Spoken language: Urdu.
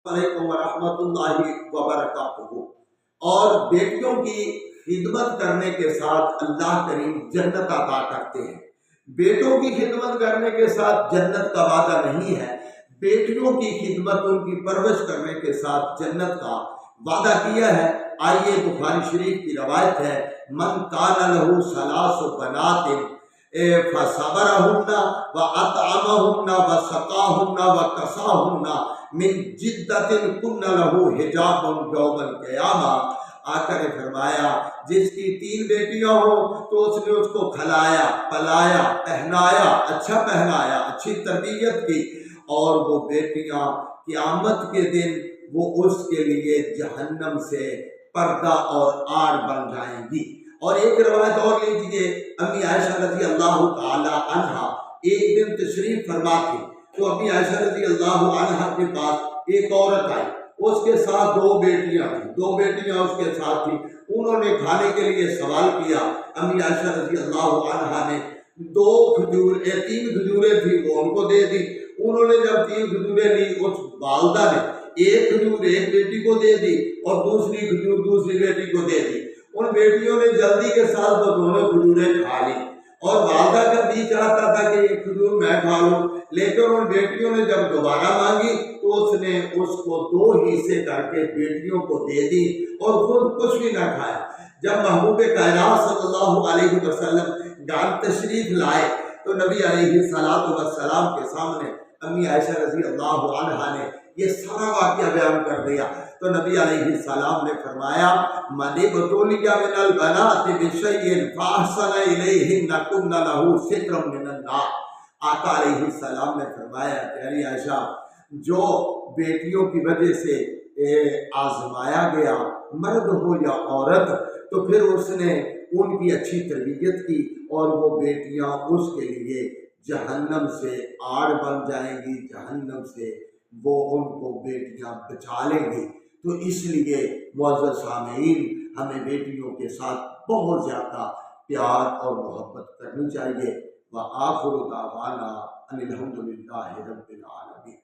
علیکم ورحمۃ اللہ وبرکاتہ۔ اور بیٹیوں کی خدمت کرنے کے ساتھ اللہ کریم جنت عطا کرتے ہیں۔ بیٹوں کی خدمت کرنے کے ساتھ جنت کا وعدہ نہیں ہے، بیٹیوں کی خدمت ان کی پرورش کرنے کے ساتھ جنت کا وعدہ کیا ہے۔ آئیے بخاری شریف کی روایت ہے، من کان لہ ثلاث بنات فصبرہن واطعمہن وسقاہن وکساہن من جدت کن لہ حجاب یوم القیامہ۔ آقا نے فرمایا جس کی 3 بیٹیاں ہوں تو اس نے اس کو کھلایا، پلایا، پہنایا، اچھا پہنایا، اچھی تربیت کی، اور وہ بیٹیاں قیامت کے دن وہ اس کے لیے جہنم سے پردہ اور آڑ بن جائیں گی۔ اور ایک روایت اور لیجئے، امی عائشہ رضی اللہ تعالی عنہا ایک دن تشریف فرما تھی تو امی عائشہ رضی اللہ عنہا کے پاس ایک عورت آئی، اس کے ساتھ 2 بیٹیاں تھیں، 2 بیٹیاں اس کے ساتھ تھیں۔ انہوں نے کھانے کے لیے سوال کیا، امی عائشہ رضی اللہ عنہا نے 3 کھجوریں تھیں وہ ان کو دے دی۔ انہوں نے جب 3 کھجوریں لی، اس والدہ نے ایک کھجور ایک بیٹی کو دے دی اور دوسری کھجور دوسری بیٹی کو دے دی۔ ان بیٹیوں نے جلدی کے ساتھ وہ دونوں کھجوریں کھا لی، اور والدہ کا بھی چاہتا تھا کہ یہ کھجور میں کھا لوں، لیکن ان بیٹیوں نے جب دوبارہ مانگی تو اس نے اس کو 2 حصے کر کے بیٹیوں کو دے دی اور خود کچھ بھی نہ کھایا۔ جب محبوب کائنات صلی اللہ علیہ وسلم گھر تشریف لائے تو نبی علیہ السلام کے سامنے امی عائشہ رضی اللہ عنہا نے یہ سارا واقعہ بیان کر دیا۔ تو نبی علیہ السلام نے فرمایا من ابتلی من البنات بشیء فاحسن الیہن کن لہ سترا من النار۔ آقا علیہ السلام نے فرمایا پیاری عائشہ، جو بیٹیوں کی وجہ سے آزمایا گیا، مرد ہو یا عورت، تو پھر اس نے ان کی اچھی تربیت کی اور وہ بیٹیاں اس کے لیے جہنم سے آڑ بن جائیں گی، جہنم سے وہ ان کو بیٹیاں بچا لیں گی۔ تو اس لیے معزز سامعین، ہمیں بیٹیوں کے ساتھ بہت زیادہ پیار اور محبت کرنی چاہیے۔ وآخر دعوانا ان الحمد للہ رب العالمین۔